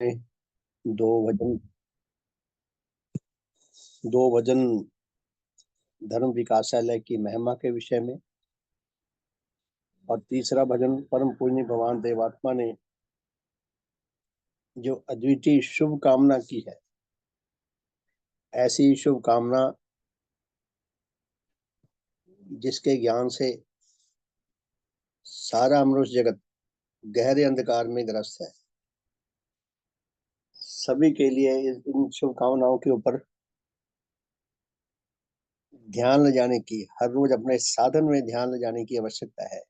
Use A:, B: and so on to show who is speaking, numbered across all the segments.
A: दो भजन दो भजन धर्म विकासालय की महिमा के विषय में, और तीसरा भजन परम पूज्य भगवान देवात्मा ने जो अद्वितीय शुभ कामना की है, ऐसी शुभ कामना जिसके ज्ञान से सारा मनुष्य जगत गहरे अंधकार में ग्रस्त है। सभी के लिए इन शुभ कामनाओं के ऊपर ध्यान ले जाने की, हर रोज अपने साधन में ध्यान ले जाने की आवश्यकता है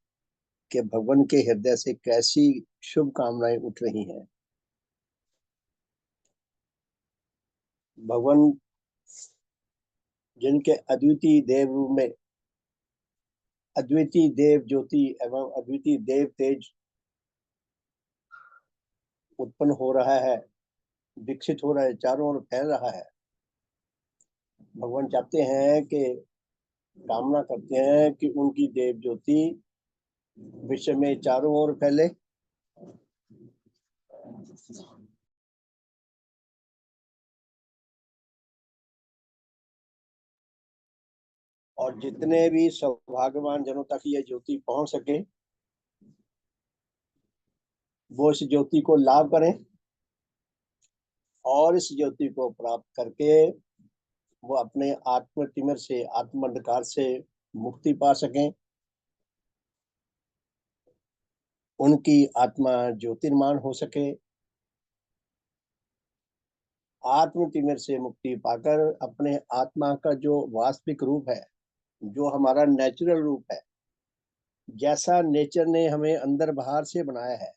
A: कि भगवान के हृदय से कैसी शुभ कामनाएं उठ रही हैं। भगवान जिनके अद्वितीय देव रूप में अद्वितीय देव ज्योति एवं अद्वितीय देव तेज उत्पन्न हो रहा है, विकसित हो रहा है, चारों ओर फैल रहा है। भगवान चाहते हैं कि, कामना करते हैं कि उनकी देव ज्योति विश्व में चारों ओर फैले और जितने भी सौभाग्यवान जनों तक ये ज्योति पहुंच सके, वो इस ज्योति को लाभ करें और इस ज्योति को प्राप्त करके वो अपने आत्म तिमिर से, आत्म अंधकार से मुक्ति पा सकें, उनकी आत्मा ज्योतिर्मान हो सके, आत्म तिमिर से मुक्ति पाकर अपने आत्मा का जो वास्तविक रूप है, जो हमारा नेचुरल रूप है, जैसा नेचर ने हमें अंदर बाहर से बनाया है,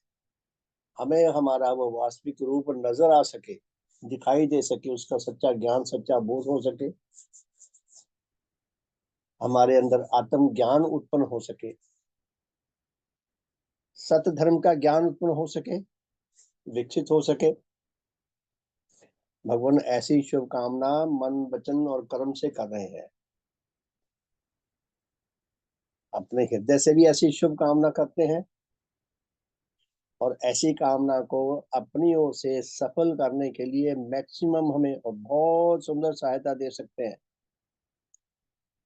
A: हमें हमारा वो वास्तविक रूप नजर आ सके, दिखाई दे सके, उसका सच्चा ज्ञान, सच्चा बोध हो सके, हमारे अंदर आत्म ज्ञान उत्पन्न हो सके, सत्य धर्म का ज्ञान उत्पन्न हो सके, विकसित हो सके। भगवान ऐसी शुभकामना मन, वचन और कर्म से कर रहे हैं। अपने हृदय से भी ऐसी शुभ कामना करते हैं और ऐसी कामना को अपनी ओर से सफल करने के लिए मैक्सिमम हमें और बहुत सुंदर सहायता दे सकते हैं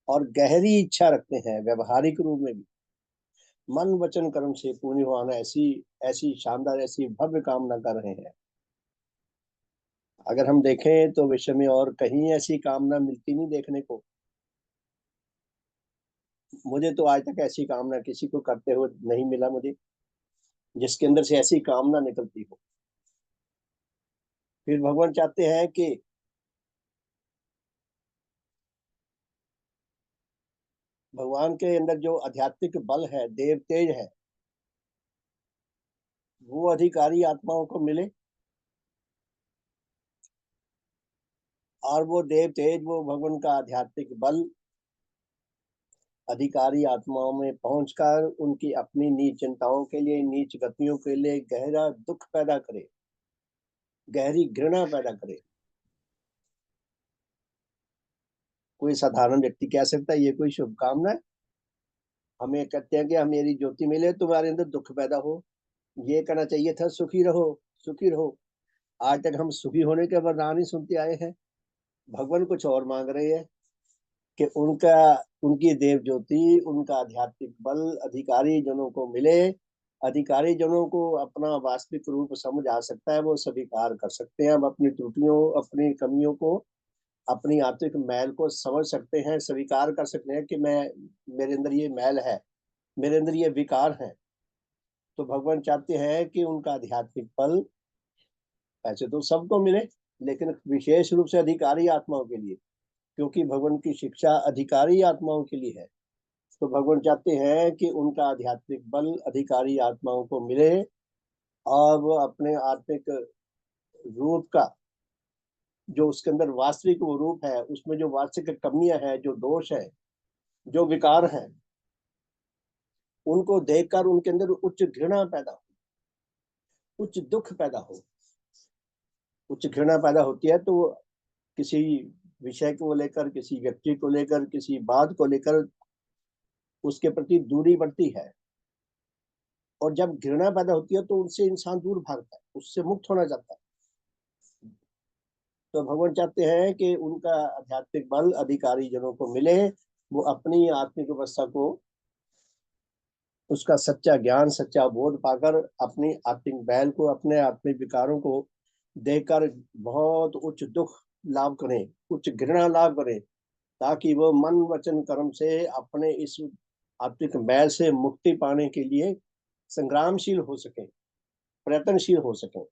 A: और गहरी इच्छा रखते हैं व्यवहारिक रूप में भी, मन वचन कर्म से पूर्ण होना, ऐसी ऐसी शानदार, ऐसी भव्य कामना कर रहे हैं। अगर हम देखें तो विश्व में और कहीं ऐसी कामना मिलती नहीं देखने को। मुझे तो आज तक ऐसी कामना किसी को करते हुए नहीं मिला मुझे, जिसके अंदर से ऐसी कामना निकलती हो। फिर भगवान चाहते हैं कि भगवान के अंदर जो आध्यात्मिक बल है, देव तेज है, वो अधिकारी आत्माओं को मिले और वो देव तेज, वो भगवान का आध्यात्मिक बल अधिकारी आत्माओं में पहुंचकर उनकी अपनी नीच चिंताओं के लिए, नीच गतियों के लिए गहरा दुख पैदा करे, गहरी घृणा पैदा करे। कोई साधारण व्यक्ति कह सकता है ये कोई शुभकामना है? हमें कहते हैं कि हम, मेरी ज्योति मिले, तुम्हारे अंदर दुख पैदा हो। ये कहना चाहिए था सुखी रहो, सुखी रहो। आज तक हम सुखी होने के वरदान ही सुनते आए हैं। भगवान कुछ और मांग रहे हैं कि उनकी देव ज्योति, उनका आध्यात्मिक बल अधिकारी जनों को मिले, अधिकारी जनों को अपना वास्तविक रूप समझ आ सकता है, वो स्वीकार कर सकते हैं, हम अपनी त्रुटियों, अपनी कमियों को, अपनी आत्मिक मैल को समझ सकते हैं, स्वीकार कर सकते हैं कि मेरे अंदर ये मैल है, मेरे अंदर ये विकार है। तो भगवान चाहते हैं कि उनका आध्यात्मिक बल ऐसे तो सबको मिले, लेकिन विशेष रूप से अधिकारी आत्माओं के लिए, क्योंकि भगवान की शिक्षा अधिकारी आत्माओं के लिए है। तो भगवान चाहते हैं कि उनका आध्यात्मिक बल अधिकारी आत्माओं को मिले और वो अपने आत्मिक रूप का, जो उसके अंदर वास्तविक वो रूप है, उसमें जो वास्तविक कमियां हैं, जो दोष है, जो विकार हैं, उनको देखकर उनके अंदर उच्च घृणा पैदा हो, उच्च दुख पैदा हो। उच्च घृणा पैदा होती है तो किसी विषय को लेकर, किसी व्यक्ति को लेकर, किसी बात को लेकर उसके प्रति दूरी बढ़ती है। और जब घृणा पैदा होती है तो उनसे इंसान दूर भागता है, उससे मुक्त होना चाहता है। तो भगवान चाहते हैं कि उनका आध्यात्मिक बल अधिकारी जनों को मिले, वो अपनी आत्मिक अवस्था को, उसका सच्चा ज्ञान सच्चा बोध पाकर अपनी आत्मिक बैल को, अपने आत्मिक विकारों को देखकर बहुत उच्च दुख लाभ करें, उच्च घृणा लाभ करें, ताकि वो मन वचन कर्म से अपने इस आत्मिक बैल से मुक्ति पाने के लिए संग्रामशील हो सके, प्रयत्नशील हो सके।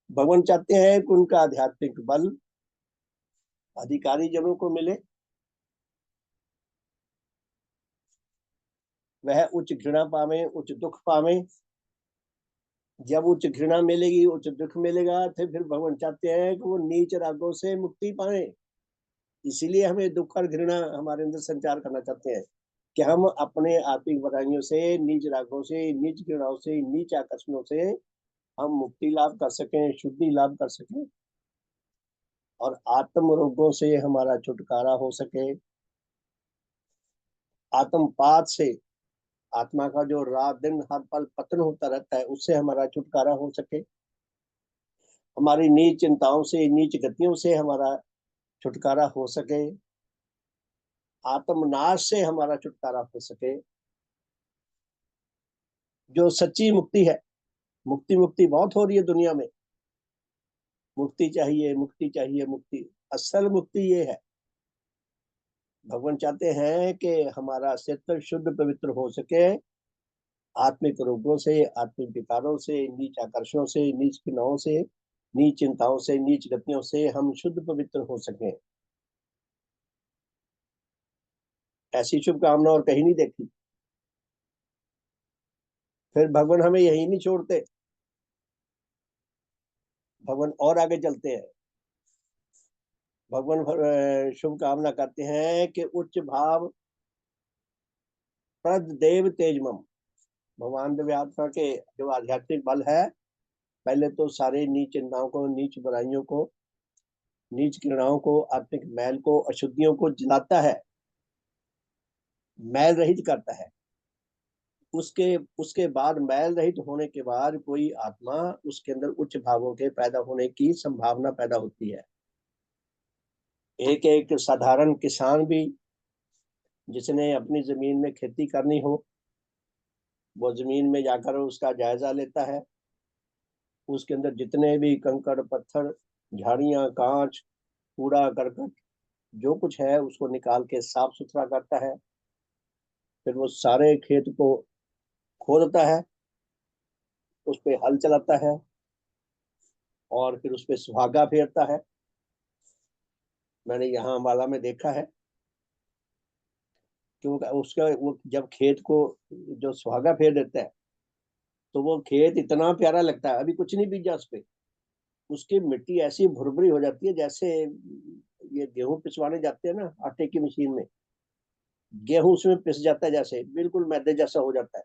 A: भगवान चाहते हैं कि उनका आध्यात्मिक बल अधिकारी जनों को मिले, वह उच्च घृणा पावे, उच्च दुख पावे। जब उच्च घृणा मिलेगी, उच्च दुख मिलेगा, तो फिर भगवान चाहते हैं कि वो नीच रागों से मुक्ति पाए। इसीलिए हमें दुख और घृणा हमारे अंदर संचार करना चाहते हैं कि हम अपने आत्मिक बुराइयों से, नीच रागों से, नीच घृणाओं से, नीच आकर्षणों से हम मुक्ति लाभ कर सकें, शुद्धि लाभ कर सकें, और आत्म रोगों से हमारा छुटकारा हो सके। आत्मपात से, आत्मा का जो रात दिन हर पल पतन होता रहता है, उससे हमारा छुटकारा हो सके। हमारी नीच चिंताओं से, नीच गतियों से हमारा छुटकारा हो सके। आत्मनाश से हमारा छुटकारा हो सके। जो सच्ची मुक्ति है, मुक्ति मुक्ति बहुत हो रही है दुनिया में, मुक्ति चाहिए, मुक्ति चाहिए, मुक्ति। असल मुक्ति ये है, भगवान चाहते हैं कि हमारा चित्त शुद्ध पवित्र हो सके, आत्मिक रोगों से, आत्मिक विकारों से, नीच आकर्षणों से, नीच क्रियाओं से, नीच चिंताओं से, नीच गतियों से हम शुद्ध पवित्र हो सके। ऐसी शुभकामना और कहीं नहीं देखी। फिर भगवान हमें यही नहीं छोड़ते, भगवान और आगे चलते हैं। भगवान शुभकामना करते हैं कि उच्च भाव प्रद देव तेजमम, भगवान दिव्य आत्मा के जो आध्यात्मिक बल है, पहले तो सारे नीच चिंताओं को, नीच बुराइयों को, नीच क्रीड़ाओं को, आत्मिक मैल को, अशुद्धियों को जलाता है, मैल रहित करता है। उसके उसके बाद, मैल रहित होने के बाद, कोई आत्मा, उसके अंदर उच्च भावों के पैदा होने की संभावना पैदा होती है। एक एक साधारण किसान भी, जिसने अपनी जमीन में खेती करनी हो, वो जमीन में जाकर उसका जायजा लेता है। उसके अंदर जितने भी कंकड़ पत्थर, झाड़ियां, कांच, कूड़ा करकट जो कुछ है, उसको निकाल के साफ सुथरा करता है। फिर वो सारे खेत को खोदता है, उस पे हल चलाता है, और फिर उस पे सुहागा फेरता है। मैंने यहाँ अम्बाला में देखा है, क्योंकि उसका वो जब खेत को जो सुहागा फेर देता है, तो वो खेत इतना प्यारा लगता है। अभी कुछ नहीं बीजा उस पे, उसकी मिट्टी ऐसी भुरभुरी हो जाती है, जैसे ये गेहूं पिसवाने जाते हैं ना आटे की मशीन में, गेहूं उसमें पिस जाता है, जैसे बिल्कुल मैदे जैसा हो जाता है।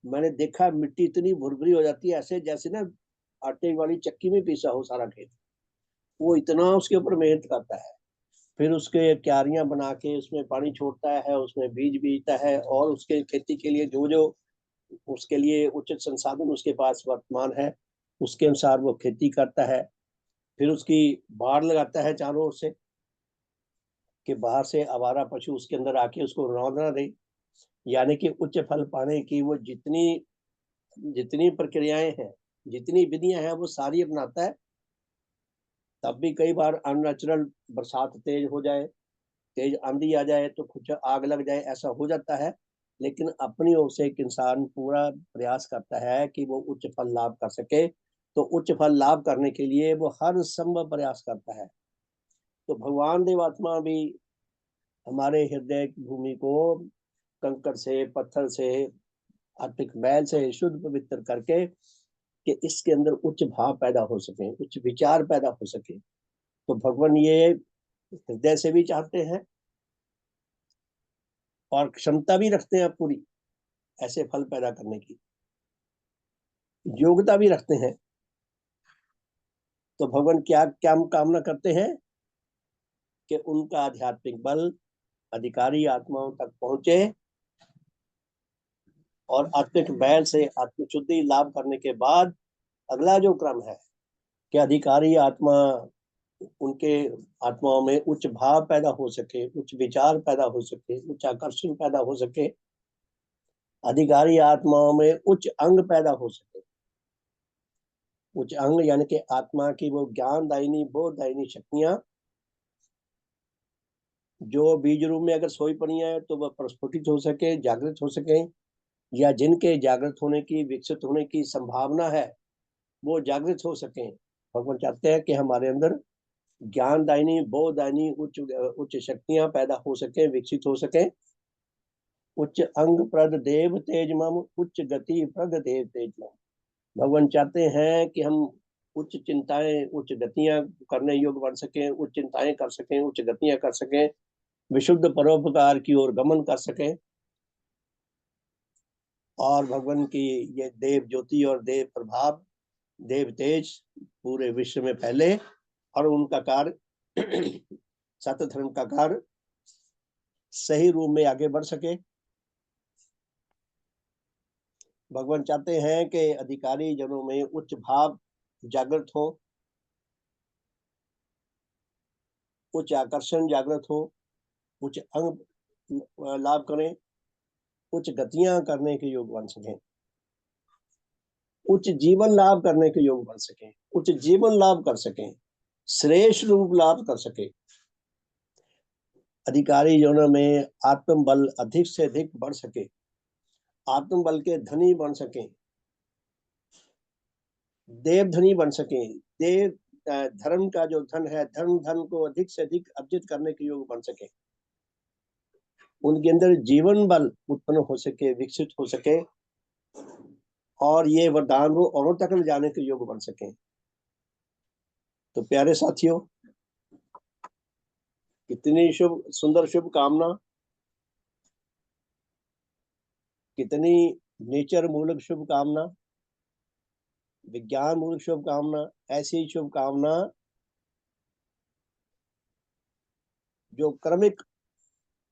A: मैंने देखा मिट्टी इतनी भुरभुरी हो जाती है, ऐसे जैसे ना आटे वाली चक्की में पीसा हो सारा खेत। वो इतना उसके ऊपर मेहनत करता है, फिर उसके क्यारियां बना के उसमें पानी छोड़ता है, उसमें बीज बीजता है, और उसके खेती के लिए जो जो उसके लिए उचित संसाधन उसके पास वर्तमान है, उसके अनुसार वो खेती करता है। फिर उसकी बाड़ लगाता है चारों ओर से, कि बाहर से आवारा पशु उसके अंदर आके उसको रौंद ना दे। यानी कि उच्च फल पाने की वो जितनी जितनी प्रक्रियाएं हैं, जितनी विधियां हैं, वो सारी अपनाता है। तब भी कई बार अननेचुरल बरसात तेज हो जाए, तेज आंधी आ जाए, तो कुछ आग लग जाए, ऐसा हो जाता है। लेकिन अपनी ओर से एक इंसान पूरा प्रयास करता है कि वो उच्च फल लाभ कर सके। तो उच्च फल लाभ करने के लिए वो हर संभव प्रयास करता है। तो भगवान देवात्मा भी हमारे हृदय की भूमि को कंकड़ से, पत्थर से, आत्मिक मैल से शुद्ध पवित्र करके, कि इसके अंदर उच्च भाव पैदा हो सके, उच्च विचार पैदा हो सके। तो भगवान ये हृदय से भी चाहते हैं, और क्षमता भी रखते हैं पूरी ऐसे फल पैदा करने की, योग्यता भी रखते हैं। तो भगवान क्या क्या कामना करते हैं कि उनका आध्यात्मिक बल अधिकारी आत्माओं तक पहुंचे, और आत्मिक बैल से आत्मशुद्धि लाभ करने के बाद अगला जो क्रम है, कि अधिकारी आत्मा, उनके आत्माओं में उच्च भाव पैदा हो सके, उच्च विचार पैदा हो सके, उच्च आकर्षण पैदा हो सके, अधिकारी आत्माओं में उच्च अंग पैदा हो सके। उच्च अंग यानी कि आत्मा की वो ज्ञानदायिनी बोधदायिनी शक्तियां जो बीज रूप में अगर सोई पड़ी है तो वह प्रस्फुटित हो सके, जागृत हो सके, या जिनके जागृत होने की, विकसित होने की संभावना है वो जागृत हो सके। भगवान चाहते हैं कि हमारे अंदर ज्ञानदायिनी बोधदायिनी उच्च उच्च शक्तियां पैदा हो सके, विकसित हो सके। उच्च अंग प्रद देव तेज मम, उच्च गति प्रद देव तेज मम। भगवान चाहते हैं कि हम उच्च चिंताएं, उच्च गतियां करने योग्य बन सकें, उच्च चिंताएं कर सकें, उच्च गतियां कर सकें, विशुद्ध परोपकार की ओर गमन कर सकें। और भगवान की ये देव ज्योति और देव प्रभाव, देव तेज पूरे विश्व में फैले और उनका कार्य सत्य धर्म का कार्य सही रूप में आगे बढ़ सके। भगवान चाहते हैं कि अधिकारी जनों में उच्च भाव जागृत हो, उच्च आकर्षण जागृत हो, उच्च अंग लाभ करें, उच्च गतियां करने के योग बन सकें, उच्च जीवन लाभ करने के योग बन सकें, उच्च जीवन लाभ कर सकें, श्रेष्ठ रूप लाभ कर सके। अधिकारी जनों में आत्मबल अधिक से अधिक बढ़ सके, आत्मबल के धनी बन सके, देव धनी बन सके। देव धर्म का जो धन है, धन को अधिक से अधिक अर्जित करने के योग बन सके, उनके अंदर जीवन बल उत्पन्न हो सके, विकसित हो सके, और ये वरदान वो औरों तक ले जाने के योग बन सके। तो प्यारे साथियों, कितनी शुभ सुंदर शुभ कामना, कितनी नेचर मूलक शुभ कामना, विज्ञान मूलक शुभ कामना, ऐसी शुभ कामना जो क्रमिक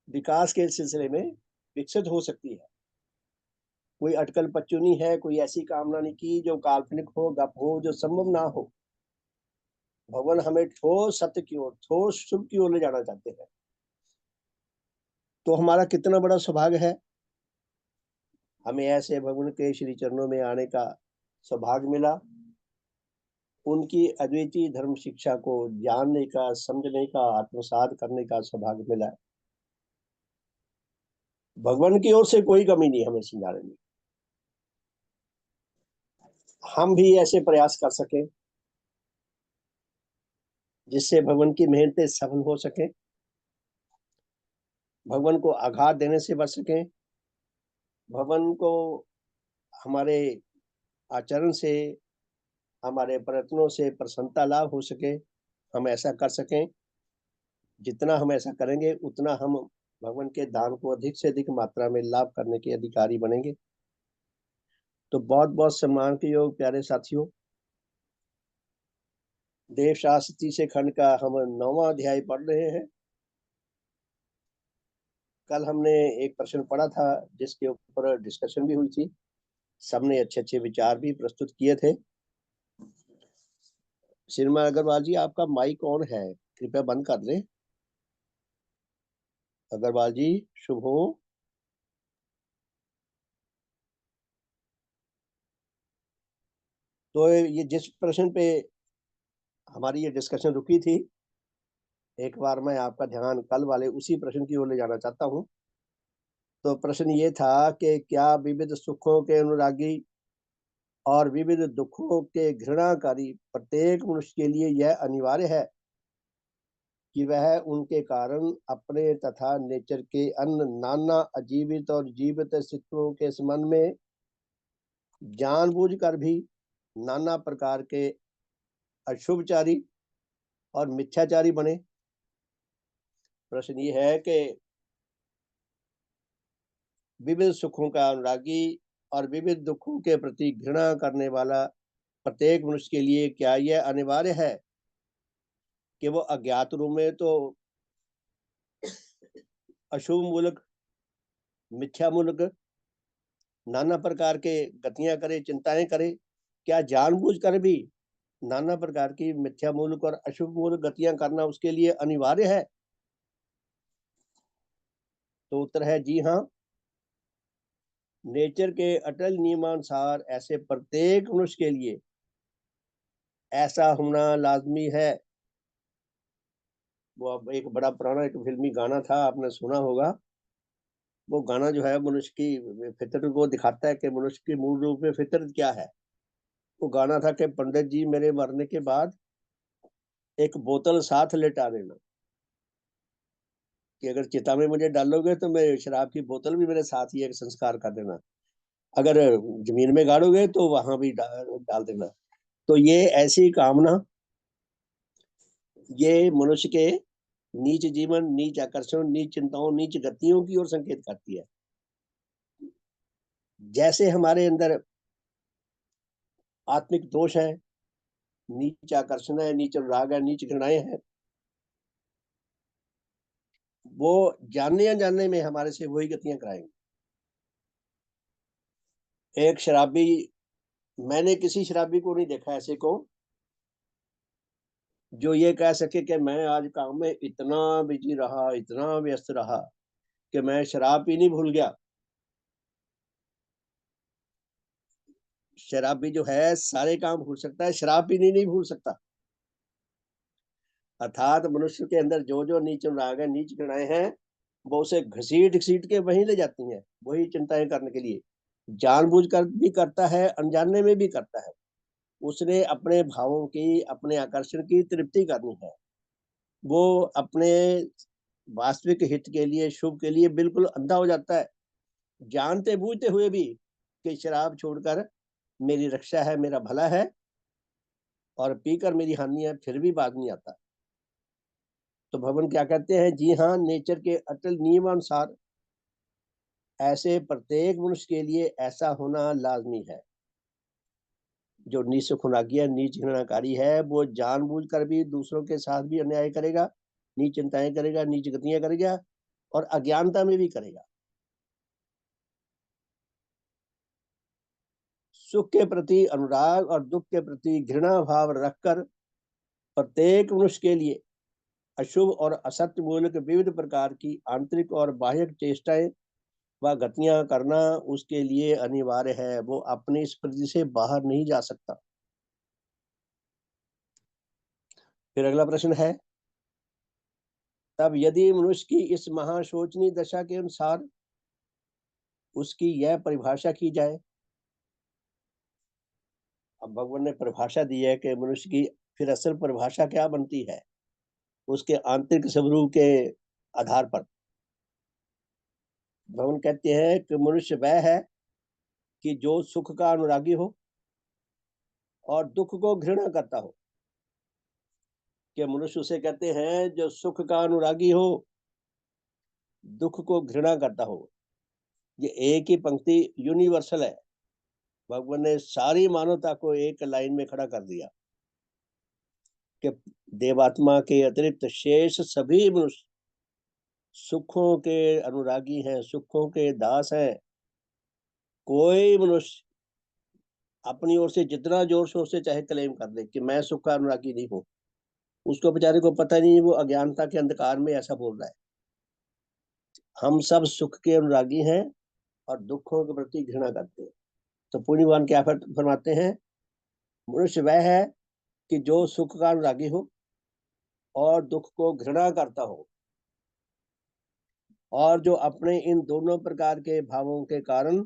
A: विकास के सिलसिले में विकसित हो सकती है। कोई अटकल पच्चू नहीं है, कोई ऐसी कामना नहीं की जो काल्पनिक हो, गप हो, जो संभव ना हो। भगवान हमें ठोस सत्य की ओर, ठोस शुभ की ओर ले जाना चाहते हैं। तो हमारा कितना बड़ा सौभाग्य है, हमें ऐसे भगवान के श्री चरणों में आने का सौभाग्य मिला, उनकी अद्वितीय धर्म शिक्षा को जानने का, समझने का, आत्मसात करने का सौभाग्य मिला। भगवान की ओर से कोई कमी नहीं हमें समझाने में। हम भी ऐसे प्रयास कर सके जिससे भगवान की मेहनतें सफल हो सके, भगवान को आघात देने से बच सके, भगवान को हमारे आचरण से, हमारे प्रयत्नों से प्रसन्नता लाभ हो सके। हम ऐसा कर सकें, जितना हम ऐसा करेंगे उतना हम भगवान के दान को अधिक से अधिक मात्रा में लाभ करने के अधिकारी बनेंगे। तो बहुत बहुत सम्मान के योग प्यारे साथियों, देवशास्त्र तीसरे खंड का हम 9वां अध्याय पढ़ रहे हैं। कल हमने एक प्रश्न पढ़ा था जिसके ऊपर डिस्कशन भी हुई थी, सबने अच्छे अच्छे विचार भी प्रस्तुत किए थे। श्रीमान अग्रवाल जी, आपका माइक ऑन है, कृपया बंद कर दें। अग्रवाल जी, शुभ हो। तो ये जिस प्रश्न पे हमारी ये डिस्कशन रुकी थी, एक बार मैं आपका ध्यान कल वाले उसी प्रश्न की ओर ले जाना चाहता हूँ। तो प्रश्न ये था कि क्या विविध सुखों के अनुरागी और विविध दुखों के घृणाकारी प्रत्येक मनुष्य के लिए यह अनिवार्य है कि वह उनके कारण अपने तथा नेचर के अन्य नाना अजीवित और जीवित अस्तित्वों के संबंध में जानबूझकर भी नाना प्रकार के अशुभचारी और मिथ्याचारी बने। प्रश्न ये है कि विविध सुखों का अनुरागी और विविध दुखों के प्रति घृणा करने वाला प्रत्येक मनुष्य के लिए क्या यह अनिवार्य है कि वो अज्ञात रूप में तो अशुभ मूलक, मिथ्या मूलक नाना प्रकार के गतियां करे, चिंताएं करे, क्या जानबूझकर भी नाना प्रकार की मिथ्या मूलक और अशुभ मूलक गतियां करना उसके लिए अनिवार्य है? तो उत्तर है जी हाँ। नेचर के अटल नियमानुसार ऐसे प्रत्येक मनुष्य के लिए ऐसा होना लाजमी है। वो अब एक बड़ा पुराना एक फिल्मी गाना था, आपने सुना होगा। वो गाना जो है मनुष्य की फितरत को दिखाता है कि मनुष्य की मूल रूप में फितरत क्या है। वो गाना था कि पंडित जी मेरे मरने के बाद एक बोतल साथ लेटा देना, कि अगर चिता में मुझे डालोगे तो मैं शराब की बोतल भी मेरे साथ ही एक संस्कार कर देना, अगर जमीन में गाड़ोगे तो वहां भी डाल देना। तो ये ऐसी कामना, ये मनुष्य के नीच जीवन, नीच आकर्षण, नीच चिंताओं, नीच गतियों की ओर संकेत करती है। जैसे हमारे अंदर आत्मिक दोष है, नीच आकर्षण है, नीच राग है, नीच घृणाएं हैं, वो जानने या जानने में हमारे से वही गतियां कराएंगे। एक शराबी, मैंने किसी शराबी को नहीं देखा ऐसे को जो ये कह सके कि मैं आज काम में इतना बिजी रहा, इतना व्यस्त रहा कि मैं शराब पीनी भूल गया। शराबी जो है सारे काम भूल सकता है, शराब पीनी नहीं भूल सकता। अर्थात मनुष्य के अंदर जो जो नीच राग है, नीच घृणाएं हैं, वो उसे घसीट घसीट के वहीं ले जाती हैं, वही चिंताएं करने के लिए। जानबूझकर भी करता है, अनजाने में भी करता है। उसने अपने भावों की, अपने आकर्षण की तृप्ति करनी है। वो अपने वास्तविक हित के लिए, शुभ के लिए बिल्कुल अंधा हो जाता है, जानते बूझते हुए भी कि शराब छोड़कर मेरी रक्षा है, मेरा भला है, और पीकर मेरी हानि है, फिर भी बाज नहीं आता। तो भगवान क्या कहते हैं? जी हाँ, नेचर के अटल नियमानुसार ऐसे प्रत्येक मनुष्य के लिए ऐसा होना लाजमी है। जो निस्सुखुनागी है, नीच घृणाकारी है, वो जानबूझकर भी दूसरों के साथ भी अन्याय करेगा, नीच चिंताएं करेगा, नीच गतियां करेगा, और अज्ञानता में भी करेगा। सुख के प्रति अनुराग और दुख के प्रति घृणा भाव रखकर प्रत्येक मनुष्य के लिए अशुभ और असत्य मूलक विविध प्रकार की आंतरिक और बाह्य चेष्टाएं व गतियां करना उसके लिए अनिवार्य है। वो अपनी इस प्रति से बाहर नहीं जा सकता। फिर अगला प्रश्न है, तब यदि मनुष्य की इस महाशोचनीय दशा के अनुसार उसकी यह परिभाषा की जाए। अब भगवान ने परिभाषा दी है कि मनुष्य की फिर असल परिभाषा क्या बनती है, उसके आंतरिक स्वरूप के आधार पर। भगवान कहते हैं कि मनुष्य वह है कि जो सुख का अनुरागी हो और दुख को घृणा करता हो। कि मनुष्य उसे कहते हैं जो सुख का अनुरागी हो, दुख को घृणा करता हो। ये एक ही पंक्ति यूनिवर्सल है। भगवान ने सारी मानवता को एक लाइन में खड़ा कर दिया कि देवात्मा के अतिरिक्त शेष सभी मनुष्य सुखों के अनुरागी हैं, सुखों के दास हैं। कोई मनुष्य अपनी ओर से जितना जोर शोर से चाहे क्लेम कर दे कि मैं सुख का अनुरागी नहीं हूं, उसको बेचारे को पता नहीं, वो अज्ञानता के अंधकार में ऐसा बोल रहा है। हम सब सुख के अनुरागी हैं और दुखों के प्रति घृणा करते हैं। तो पुण्य भगवान क्या फरमाते हैं? मनुष्य वह है कि जो सुख का अनुरागी हो और दुख को घृणा करता हो, और जो अपने इन दोनों प्रकार के भावों के कारण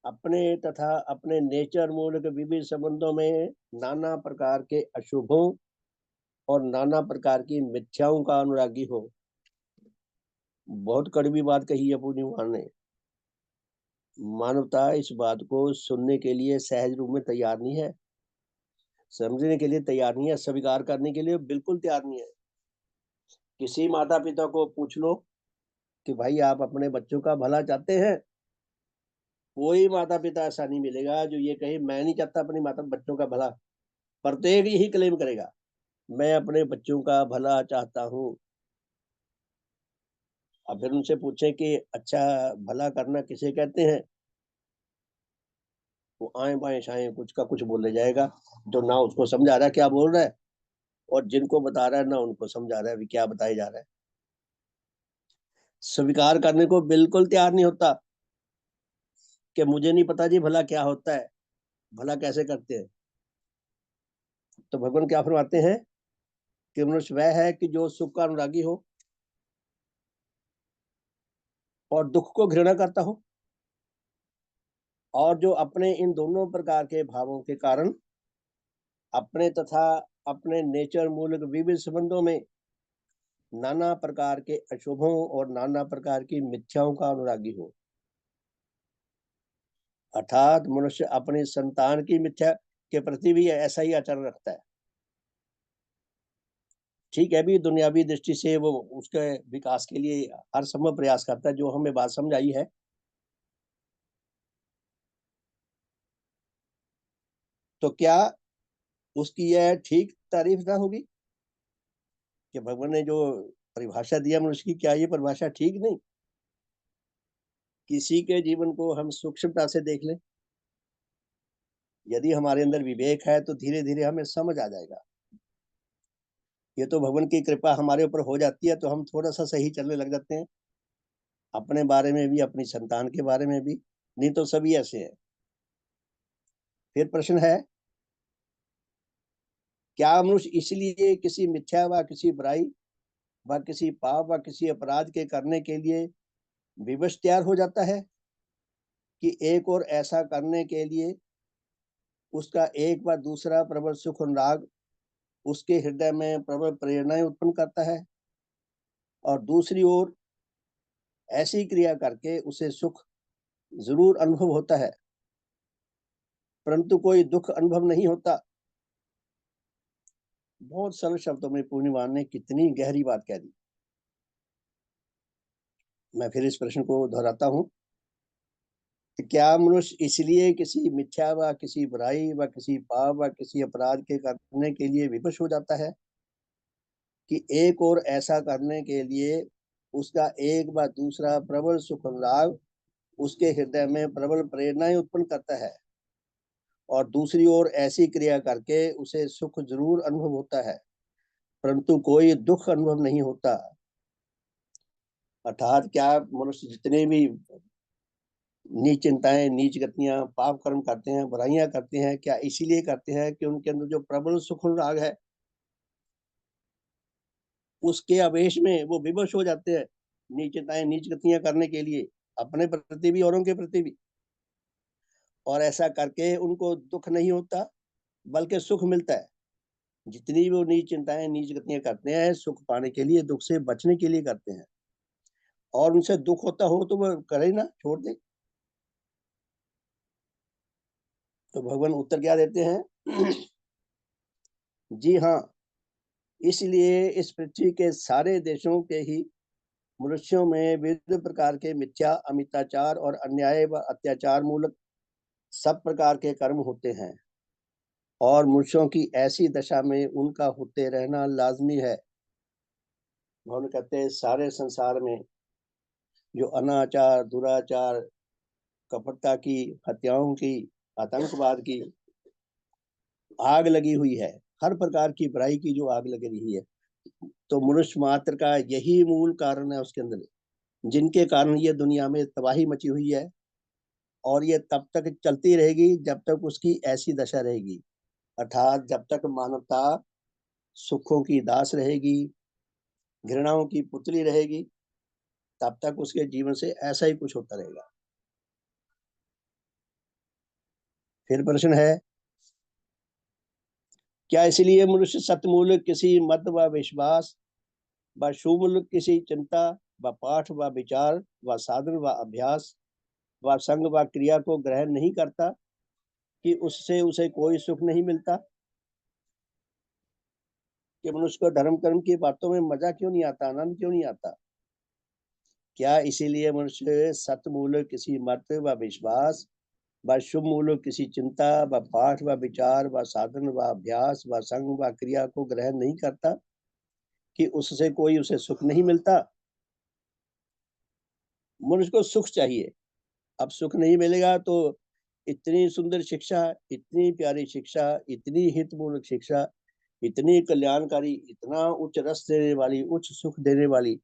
A: अपने तथा अपने नेचर मूलक विविध संबंधों में नाना प्रकार के अशुभों और नाना प्रकार की मिथ्याओं का अनुरागी हो। बहुत कड़वी बात कही है पूर्णिमा भगवान ने। मानवता इस बात को सुनने के लिए सहज रूप में तैयार नहीं है, समझने के लिए तैयार नहीं है, स्वीकार करने के लिए बिल्कुल तैयार नहीं है। किसी माता पिता को पूछ लो कि भाई आप अपने बच्चों का भला चाहते हैं, कोई माता पिता ऐसा नहीं मिलेगा जो ये कहे मैं नहीं चाहता अपनी माता बच्चों का भला। प्रत्येक यही क्लेम करेगा, मैं अपने बच्चों का भला चाहता हूँ। अब फिर उनसे पूछें कि अच्छा, भला करना किसे कहते हैं? वो आए बाएं शाएं कुछ का कुछ बोले जाएगा, जो ना उसको समझ आ रहा है क्या बोल रहा है, और जिनको बता रहा है ना उनको समझ आ रहा है भी क्या बताया जा रहा है। स्वीकार करने को बिल्कुल तैयार नहीं होता कि मुझे नहीं पता जी भला क्या होता है, भला कैसे करते हैं। तो भगवान क्या फरमाते हैं कि मनुष्य वह है कि जो सुख का अनुरागी हो और दुख को घृणा करता हो, और जो अपने इन दोनों प्रकार के भावों के कारण अपने तथा अपने नेचर मूलक विविध संबंधों में नाना प्रकार के अशुभों और नाना प्रकार की मिथ्याओं का अनुरागी हो। अर्थात मनुष्य अपनी संतान की मिथ्या के प्रति भी ऐसा ही आचरण रखता है। ठीक है भी दुनियावी दृष्टि से वो उसके विकास के लिए हर संभव प्रयास करता है, जो हमें बात समझ आई है। तो क्या उसकी यह ठीक तारीफ ना होगी कि भगवान ने जो परिभाषा दिया मनुष्य की, क्या ये परिभाषा ठीक नहीं? किसी के जीवन को हम सूक्ष्मता से देख लें, यदि हमारे अंदर विवेक है तो धीरे धीरे हमें समझ आ जाएगा। ये तो भगवान की कृपा हमारे ऊपर हो जाती है तो हम थोड़ा सा सही चलने लग जाते हैं, अपने बारे में भी अपनी संतान के बारे में भी, नहीं तो सभी ऐसे हैं। फिर प्रश्न है, क्या मनुष्य इसलिए किसी मिथ्या व किसी बुराई व किसी पाप व किसी अपराध के करने के लिए विवश तैयार हो जाता है कि एक और ऐसा करने के लिए उसका एक व दूसरा प्रबल सुख अनुराग उसके हृदय में प्रबल प्रेरणाएं उत्पन्न करता है, और दूसरी ओर ऐसी क्रिया करके उसे सुख जरूर अनुभव होता है परंतु कोई दुख अनुभव नहीं होता। बहुत सरल शब्दों में पूर्णिमान ने कितनी गहरी बात कह दी। मैं फिर इस प्रश्न को दोहराता हूं कि क्या मनुष्य इसलिए किसी मिथ्या व किसी बुराई व किसी पाप व किसी अपराध के करने के लिए विवश हो जाता है कि एक और ऐसा करने के लिए उसका एक व दूसरा प्रबल सुख अनुराग उसके हृदय में प्रबल प्रेरणाएं उत्पन्न करता है, और दूसरी ओर ऐसी क्रिया करके उसे सुख जरूर अनुभव होता है परंतु कोई दुख अनुभव नहीं होता। अर्थात क्या मनुष्य जितने भी नीच चिंताएं नीच गतियां पाप कर्म करते हैं बुराइयां करते हैं, क्या इसीलिए करते हैं कि उनके अंदर जो प्रबल सुख अनुराग है उसके आवेश में वो विवश हो जाते हैं नीच चिंताएं नीच गतियां करने के लिए, अपने प्रति भी औरों के प्रति भी, और ऐसा करके उनको दुख नहीं होता बल्कि सुख मिलता है। जितनी भी वो नीच चिंताएं नीच गतियां करते हैं सुख पाने के लिए, दुख से बचने के लिए करते हैं, और उनसे दुख होता हो तो वो करे ना, छोड़ दे। तो भगवान उत्तर क्या देते हैं जी हाँ, इसलिए इस पृथ्वी के सारे देशों के ही मनुष्यों में विविध प्रकार के मिथ्या अमिताचार और अन्याय व अत्याचार मूलक सब प्रकार के कर्म होते हैं, और मनुष्यों की ऐसी दशा में उनका होते रहना लाजमी है। उन्होंने कहते हैं सारे संसार में जो अनाचार दुराचार कपटता की हत्याओं की आतंकवाद की आग लगी हुई है, हर प्रकार की बुराई की जो आग लगी रही है, तो मनुष्य मात्र का यही मूल कारण है उसके अंदर, जिनके कारण ये दुनिया में तबाही मची हुई है, और ये तब तक चलती रहेगी जब तक उसकी ऐसी दशा रहेगी। अर्थात जब तक मानवता सुखों की दास रहेगी, घृणाओं की पुतली रहेगी, तब तक उसके जीवन से ऐसा ही कुछ होता रहेगा। फिर प्रश्न है, क्या इसलिए मनुष्य सतमूलक किसी मत व विश्वास व सुमूलक किसी चिंता व पाठ व विचार व साधन व अभ्यास व संग व क्रिया को ग्रहण नहीं करता कि उससे उसे कोई सुख नहीं मिलता? कि मनुष्य को धर्म कर्म की बातों में मजा क्यों नहीं आता, आनंद क्यों नहीं आता? क्या इसीलिए मनुष्य सतमूलक किसी मत व विश्वास व शुभ मूलक किसी चिंता व पाठ व विचार व साधन व अभ्यास व संग व क्रिया को ग्रहण नहीं करता कि उससे कोई उसे सुख नहीं मिलता? मनुष्य को सुख चाहिए, अब सुख नहीं मिलेगा तो इतनी सुंदर शिक्षा, इतनी प्यारी शिक्षा, इतनी हितपूर्वक शिक्षा, इतनी कल्याणकारी, इतना उच्च रस देने वाली, उच्च सुख देने वाली,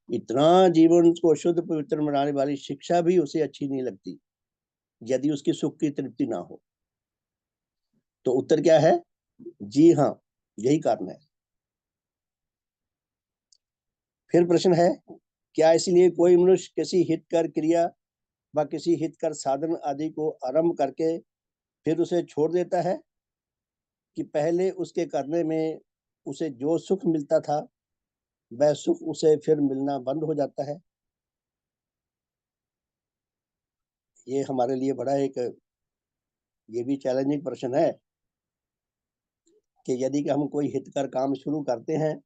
A: इतना जीवन को शुद्ध पवित्र बनाने वाली शिक्षा भी उसे अच्छी नहीं लगती यदि उसकी सुख की तृप्ति ना हो। तो उत्तर क्या है? जी हाँ, यही कारण है। फिर प्रश्न है, क्या इसलिए कोई मनुष्य किसी हितकर क्रिया व किसी हितकर साधन आदि को आरंभ करके फिर उसे छोड़ देता है कि पहले उसके करने में उसे जो सुख मिलता था वह सुख उसे फिर मिलना बंद हो जाता है? ये हमारे लिए बड़ा एक ये भी चैलेंजिंग प्रश्न है कि यदि कि हम कोई हितकर काम शुरू करते हैं,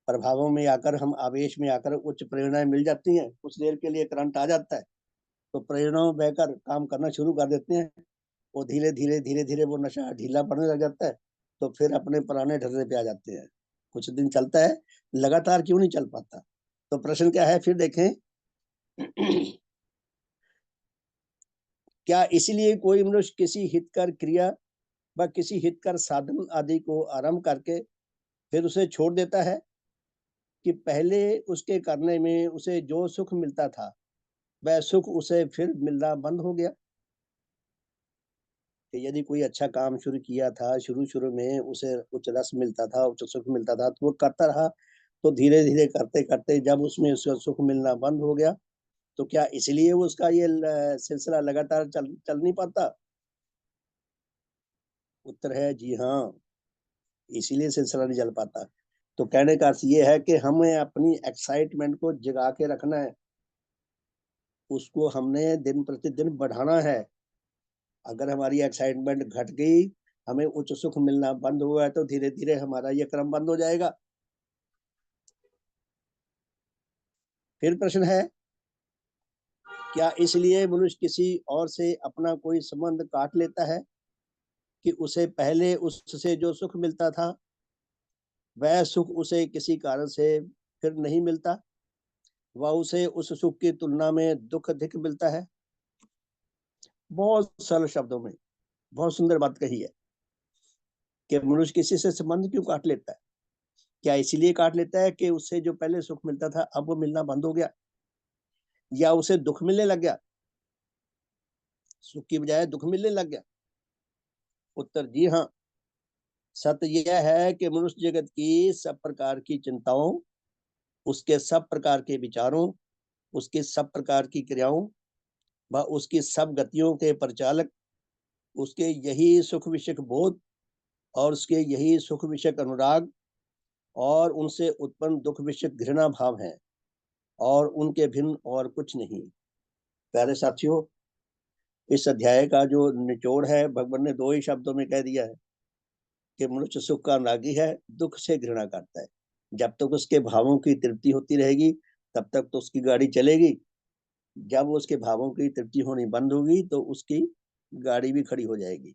A: प्रभावों में आकर हम आवेश में आकर उच्च प्रेरणाएं मिल जाती हैं, कुछ देर के लिए करंट आ जाता है, तो प्रेरणाओं बहकर काम करना शुरू कर देते हैं, वो धीरे धीरे वो नशा ढीला पड़ने लग जाता है, तो फिर अपने पुराने ढर्रे पे आ जाते हैं। कुछ दिन चलता है, लगातार क्यों नहीं चल पाता? तो प्रश्न क्या है फिर देखें। क्या इसलिए कोई मनुष्य किसी हितकर क्रिया व किसी हितकर साधन आदि को आरंभ करके फिर उसे छोड़ देता है कि पहले उसके करने में उसे जो सुख मिलता था वह सुख उसे फिर मिलना बंद हो गया? कि यदि कोई अच्छा काम शुरू किया था, शुरू-शुरू में उसे उच्च रस मिलता था, उच्च सुख मिलता था, तो वो करता रहा, तो धीरे-धीरे करते-करते जब उसमें उसका सुख मिलना बंद हो गया, तो क्या इसलिए वो उसका ये सिलसिला लगातार चल चल नहीं पाता? उत्तर है जी हाँ, इसीलिए सिलसिला नहीं चल पाता। तो कहने का अर्थ ये है कि हमें अपनी एक्साइटमेंट को जगा के रखना है, उसको हमने दिन प्रतिदिन बढ़ाना है। अगर हमारी एक्साइटमेंट घट गई, हमें उच्च सुख मिलना बंद हुआ है, तो धीरे-धीरे हमारा ये क्रम बंद हो जाएगा। फिर प्रश्न है, क्या इसलिए मनुष्य किसी और से अपना कोई संबंध काट लेता है कि उसे पहले उससे जो सुख मिलता था, वह सुख उसे किसी कारण से फिर नहीं मिलता, व उसे उस सुख की तुलना में दुःख अधिक मिलता है? बहुत सरल शब्दों में बहुत सुंदर बात कही है कि मनुष्य किसी से संबंध क्यों काट लेता है? क्या इसीलिए काट लेता है कि उससे जो पहले सुख मिलता था अब वो मिलना बंद हो गया, या उसे दुख मिलने लग गया, सुख की बजाय दुख मिलने लग गया? उत्तर जी हाँ। सत्य यह है कि मनुष्य जगत की सब प्रकार की चिंताओं, उसके सब प्रकार के विचारों, उसके सब प्रकार की क्रियाओं व उसकी सब गतियों के परिचालक उसके यही सुख विषयक बोध और उसके यही सुख विषयक अनुराग और उनसे उत्पन्न दुख विषयक घृणा भाव हैं, और उनके भिन्न और कुछ नहीं। प्यारे साथियों, इस अध्याय का जो निचोड़ है भगवान ने दो ही शब्दों में कह दिया है कि मनुष्य सुख का अनुरागी है, दुख से घृणा करता है। जब तक उसके भावों की तृप्ति होती रहेगी तब तक तो उसकी गाड़ी चलेगी, जब उसके भावों की तृप्ति होनी बंद होगी तो उसकी गाड़ी भी खड़ी हो जाएगी।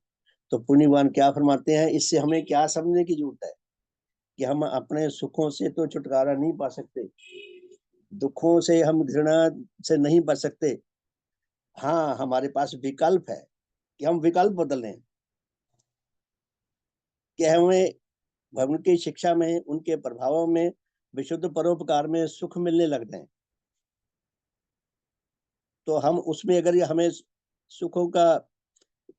A: तो पुण्यवान क्या फरमाते हैं, इससे हमें क्या समझने की जरूरत है कि हम अपने सुखों से तो छुटकारा नहीं पा सकते, दुखों से हम घृणा से नहीं बच सकते। हाँ, हमारे पास विकल्प है कि हम विकल्प बदल लें, कि हमें भगवान की शिक्षा में, उनके प्रभावों में, विशुद्ध परोपकार में सुख मिलने लग जाए, तो हम उसमें अगर हमें सुखों का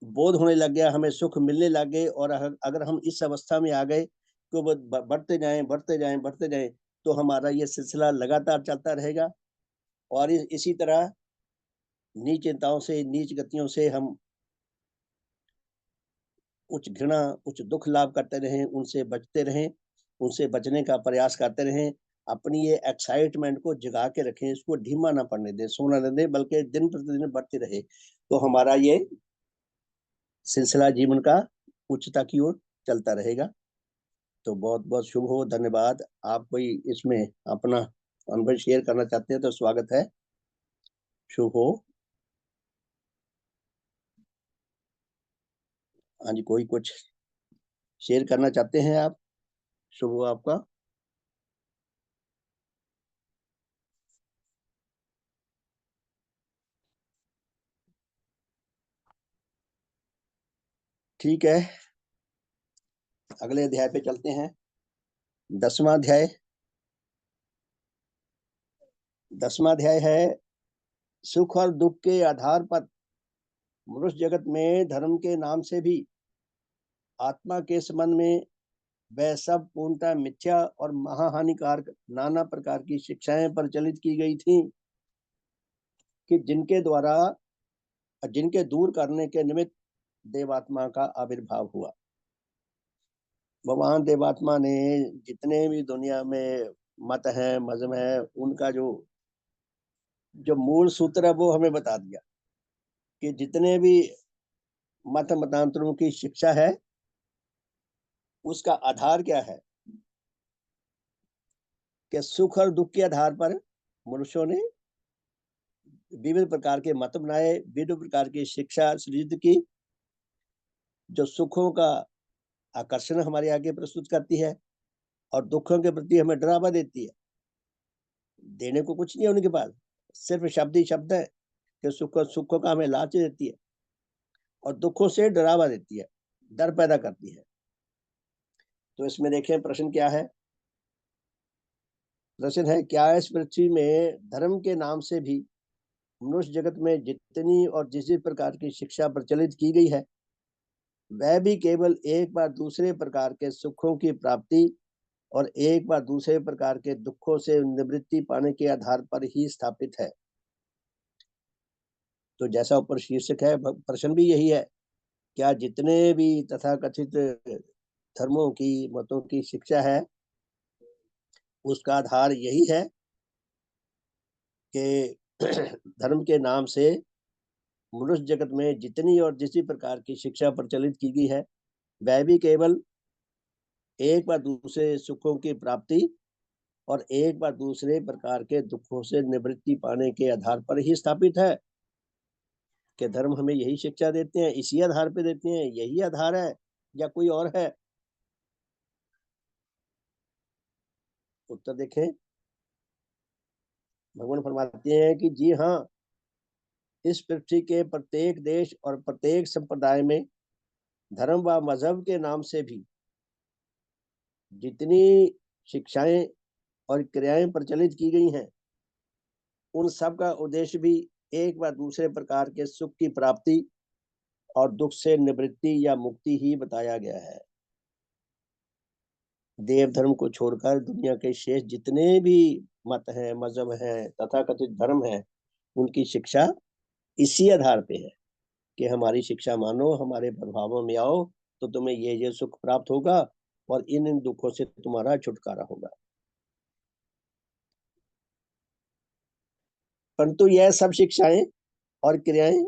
A: बोध होने लग गया, हमें सुख मिलने लग गए, और अगर हम इस अवस्था में आ गए तो वो बढ़ते जाएं बढ़ते जाएं बढ़ते जाएं, तो हमारा ये सिलसिला लगातार चलता रहेगा, और इसी तरह नीच चिंताओं से, नीच गतियों से हम उच्च घृणा, उच्च दुख लाभ करते रहें, उनसे बचते रहें, उनसे बचने का प्रयास करते रहें। अपनी ये एक्साइटमेंट को जगा के रखें, इसको धीमा ना पड़ने दें, सोना न दें, बल्कि दिन प्रतिदिन बढ़ते रहे, तो हमारा ये सिलसिला जीवन का उच्चता की ओर चलता रहेगा। तो बहुत बहुत शुभ हो, धन्यवाद। आप कोई इसमें अपना अनुभव शेयर करना चाहते हैं तो स्वागत है, शुभ हो। हाँ जी, कोई कुछ शेयर करना चाहते हैं आप? शुभ हो आपका। ठीक है, अगले अध्याय पे चलते हैं। 10वां अध्याय। 10वां अध्याय है सुख और दुख के आधार पर मनुष्य जगत में धर्म के नाम से भी आत्मा के संबंध में वह सब पूर्णतः मिथ्या और महाहानिकारक नाना प्रकार की शिक्षाएं प्रचलित की गई थी कि जिनके दूर करने के निमित्त देवात्मा का आविर्भाव हुआ। भगवान देवात्मा ने जितने भी दुनिया में मत है, मजहब है, उनका जो जो मूल सूत्र है वो हमें बता दिया कि जितने भी मतांतरों की शिक्षा है उसका आधार क्या है, कि सुख और दुख के आधार पर मनुष्यों ने विविध प्रकार के मत बनाए, विविध प्रकार की शिक्षा सृजित की, जो सुखों का आकर्षण हमारे आगे प्रस्तुत करती है और दुखों के प्रति हमें डरावा देती है। देने को कुछ नहीं है उनके पास, सिर्फ शब्द ही शब्द है कि सुखों का हमें लालच देती है और दुखों से डरावा देती है, डर पैदा करती है। तो इसमें देखें प्रश्न क्या है। प्रश्न है, क्या इस पृथ्वी में धर्म के नाम से भी मनुष्य जगत में जितनी और जिस प्रकार की शिक्षा प्रचलित की गई है वह भी केवल एक बार दूसरे प्रकार के सुखों की प्राप्ति और एक बार दूसरे प्रकार के दुखों से निवृत्ति पाने के आधार पर ही स्थापित है। तो जैसा ऊपर शीर्षक है, प्रश्न भी यही है, क्या जितने भी तथाकथित धर्मों की मतों की शिक्षा है उसका आधार यही है कि धर्म के नाम से मनुष्य जगत में जितनी और जिस प्रकार की शिक्षा प्रचलित की गई है वह भी केवल एक बार दूसरे सुखों की प्राप्ति और एक बार दूसरे प्रकार के दुखों से निवृत्ति पाने के आधार पर ही स्थापित है। कि धर्म हमें यही शिक्षा देते हैं, इसी आधार पे देते हैं, यही आधार है या कोई और है? उत्तर देखें, भगवान फरमाते हैं कि जी हाँ, इस पृथ्वी के प्रत्येक देश और प्रत्येक संप्रदाय में धर्म व मजहब के नाम से भी जितनी शिक्षाएं और क्रियाएं प्रचलित की गई हैं उन सब का उद्देश्य भी एक व दूसरे प्रकार के सुख की प्राप्ति और दुख से निवृत्ति या मुक्ति ही बताया गया है। देव धर्म को छोड़कर दुनिया के शेष जितने भी मत हैं, मजहब हैं, तथाकथित धर्म हैं, उनकी शिक्षा इसी आधार पे है कि हमारी शिक्षा मानो, हमारे प्रभावों में आओ तो तुम्हें ये सुख प्राप्त होगा और इन दुखों से तुम्हारा छुटकारा होगा। परंतु यह सब शिक्षाएं और क्रियाएं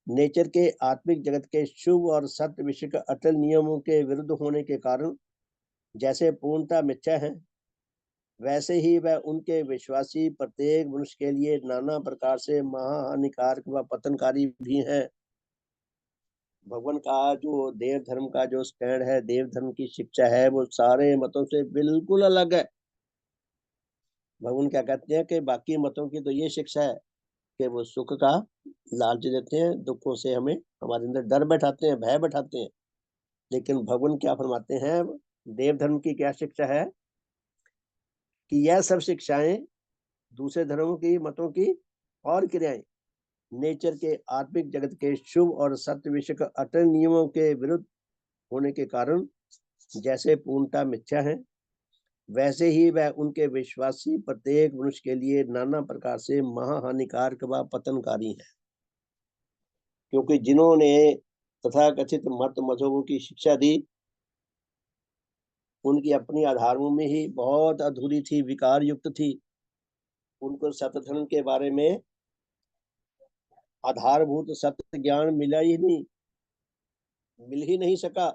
A: नेचर के आत्मिक जगत के शुभ और सत्य विषय के अटल नियमों के विरुद्ध होने के कारण जैसे पूर्णता मिथ्या है, वैसे ही वह उनके विश्वासी प्रत्येक मनुष्य के लिए नाना प्रकार से महाहानिकारक व पतनकारी भी हैं। भगवान का जो देव धर्म का जो स्टैंड है, देव धर्म की शिक्षा है, वो सारे मतों से बिल्कुल अलग है। भगवान क्या कहते हैं कि बाकी मतों की तो ये शिक्षा है कि वो सुख का लालच देते हैं, दुखों से हमें हमारे अंदर डर बैठाते हैं, भय बैठाते हैं। लेकिन भगवान क्या फरमाते हैं, देव धर्म की क्या शिक्षा है कि यह सब शिक्षाएं दूसरे धर्मों की मतों की और क्रियाएं नेचर के आत्मिक जगत के शुभ और सत्य विषय के अटल नियमों के विरुद्ध होने के कारण जैसे पूर्णता मिथ्या है, वैसे ही वह उनके विश्वासी प्रत्येक मनुष्य के लिए नाना प्रकार से महाहानिकारक व पतनकारी है। क्योंकि जिन्होंने तथाकथित मत मजहबों की शिक्षा दी उनकी अपनी आधारों में ही बहुत अधूरी थी, विकार युक्त थी। उनको सत्य धर्म के बारे में आधारभूत सत्य ज्ञान मिल ही नहीं सका।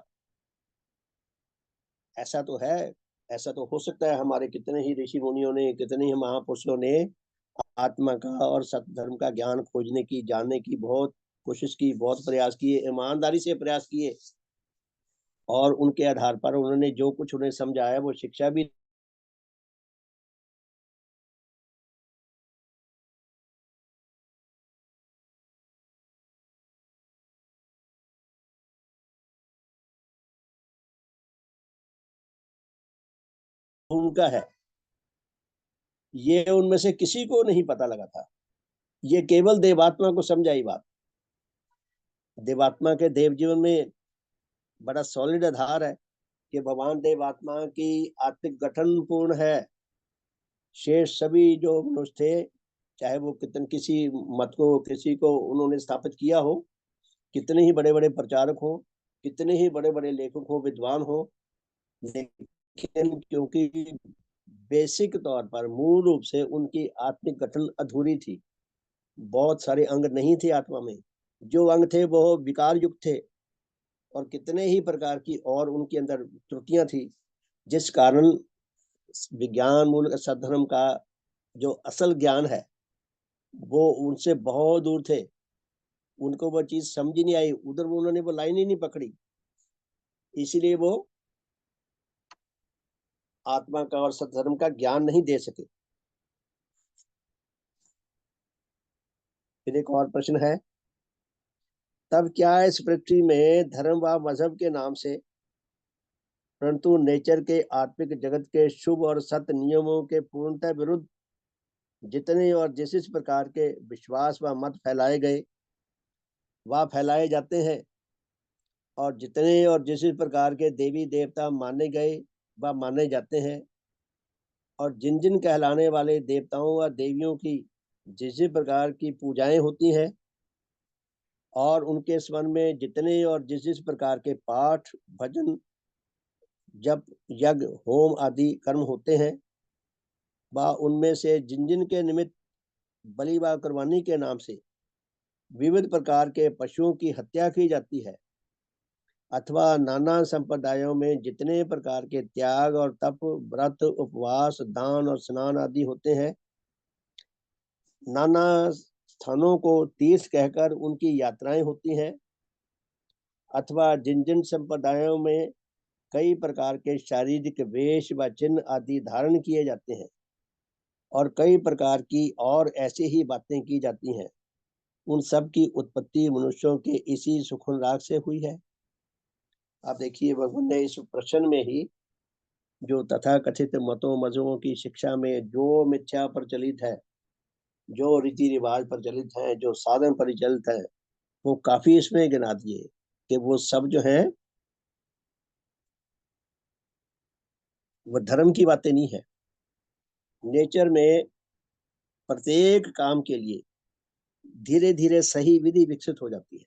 A: ऐसा तो है, ऐसा तो हो सकता है हमारे कितने ही ऋषि मुनियों ने, कितने ही महापुरुषों ने आत्मा का और सत्य धर्म का ज्ञान खोजने की, जानने की बहुत कोशिश की, बहुत प्रयास किए, ईमानदारी से प्रयास किए और उनके आधार पर उन्होंने जो कुछ उन्हें समझाया वो शिक्षा भी उनका है, ये उनमें से किसी को नहीं पता लगा था। ये केवल देवात्मा को समझाई बात। देवात्मा के देव जीवन में बड़ा सॉलिड आधार है कि भगवान देवात्मा की आत्मिक गठन पूर्ण है। शेष सभी जो मनुष्य थे, चाहे वो कितने किसी मत को किसी को उन्होंने स्थापित किया हो, कितने ही बड़े बड़े प्रचारक हो, कितने ही बड़े बड़े लेखक हो, विद्वान हो, लेकिन क्योंकि बेसिक तौर पर मूल रूप से उनकी आत्मिक गठन अधूरी थी, बहुत सारे अंग नहीं थे आत्मा में। जो अंग थे वो विकार युक्त थे और कितने ही प्रकार की और उनके अंदर त्रुटियां थी, जिस कारण विज्ञान मूलक सद्धर्म का जो असल ज्ञान है वो उनसे बहुत दूर थे। उनको वो चीज समझ ही नहीं आई, उधर वो उन्होंने वो लाइन ही नहीं पकड़ी, इसीलिए वो आत्मा का और सद्धर्म का ज्ञान नहीं दे सके। फिर एक और प्रश्न है, तब क्या इस पृथ्वी में धर्म व मजहब के नाम से, परंतु नेचर के आत्मिक जगत के शुभ और सत्य नियमों के पूर्णतः विरुद्ध जितने और जिस इस प्रकार के विश्वास व मत फैलाए गए व फैलाए जाते हैं, और जितने और जिस इस प्रकार के देवी देवता माने गए व माने जाते हैं, और जिन जिन कहलाने वाले देवताओं व देवियों की जिस जिस प्रकार की पूजाएं होती हैं, और उनके स्मरण में जितने और जिस जिस प्रकार के पाठ भजन जप यज्ञ होम आदि कर्म होते हैं, व उनमें से जिन जिन के निमित्त बलि व कुर्बानी के नाम से विविध प्रकार के पशुओं की हत्या की जाती है, अथवा नाना संप्रदायों में जितने प्रकार के त्याग और तप व्रत उपवास दान और स्नान आदि होते हैं, नाना स्थानों को तीर्थ कहकर उनकी यात्राएं होती हैं, अथवा जिन जिन संप्रदायों में कई प्रकार के शारीरिक वेश व चिन्ह आदि धारण किए जाते हैं, और कई प्रकार की और ऐसी ही बातें की जाती हैं, उन सब की उत्पत्ति मनुष्यों के इसी सुखन राग से हुई है। आप देखिए, भगवान ने इस प्रश्न में ही जो तथाकथित मतों मजहबों की शिक्षा में जो मिथ्या प्रचलित है, जो रीति रिवाज प्रचलित है, जो साधन प्रचलित है, वो काफी इसमें गिना दिए कि वो सब जो है वो धर्म की बातें नहीं है। नेचर में प्रत्येक काम के लिए धीरे धीरे सही विधि विकसित हो जाती है,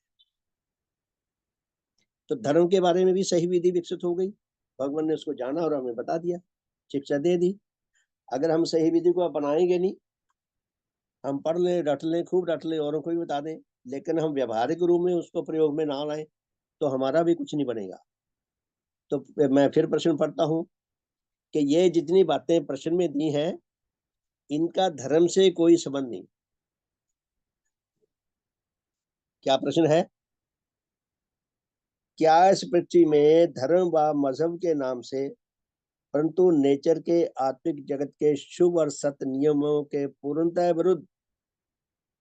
A: तो धर्म के बारे में भी सही विधि विकसित हो गई। भगवान ने उसको जाना और हमें बता दिया, शिक्षा दे दी। अगर हम सही विधि को अपनाएंगे नहीं, हम पढ़ लें रट लें खूब रट लें औरों को भी बता दें, लेकिन हम व्यवहारिक रूप में उसको प्रयोग में ना लाएं, तो हमारा भी कुछ नहीं बनेगा। तो मैं फिर प्रश्न पढ़ता हूँ कि ये जितनी बातें प्रश्न में दी हैं, इनका धर्म से कोई संबंध नहीं। क्या प्रश्न है? क्या इस पृथ्वी में धर्म व मजहब के नाम से, परंतु नेचर के आत्मिक जगत के शुभ और सत्य नियमों के पूर्णतः विरुद्ध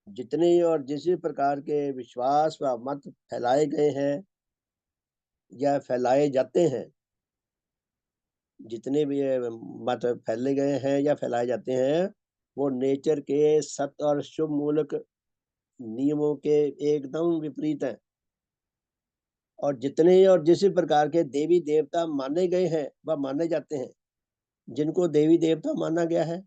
A: जितने और जिस प्रकार के विश्वास व मत फैलाए गए हैं या फैलाए जाते हैं, जितने भी मत फैले गए हैं या फैलाए जाते हैं, वो नेचर के सत्य और शुभ मूलक नियमों के एकदम विपरीत है। और जितने और जिस प्रकार के देवी देवता माने गए हैं व माने जाते हैं, जिनको देवी देवता माना गया है,